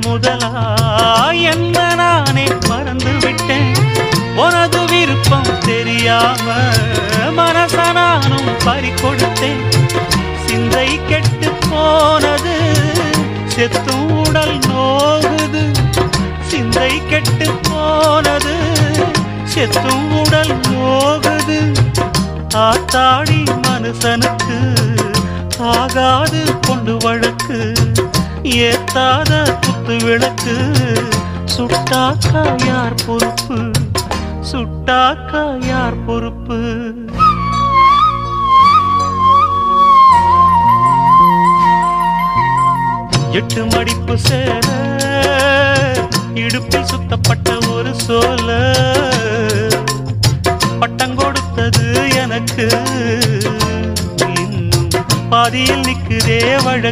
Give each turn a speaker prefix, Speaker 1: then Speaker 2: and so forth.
Speaker 1: முதலா என்ன நானே மறந்து விட்டேன். உனது விருப்பம் தெரியாம மனச நானும் பறிகொடுத்தேன். சிந்தை கெட்டு போனது செத்தும் உடல் நோகுது. சிந்தை கெட்டு போனது செத்தும் உடல் நோகுது. ஆத்தாடி மனுஷனுக்கு ஆகாது கொண்டு வழக்கு. ஏத்தாத குத்து விளக்கு சுட்டாக்கா யார் பொறுப்பு? சுட்டாக்கா யார் பொறுப்பு? எட்டு மடிப்பு சேர இடுப்பில் சுத்தப்பட்ட ஒரு சோல பட்டம் கொடுத்தது எனக்கு. இன்னும் பாதியில் நிற்குதே வழக்கு.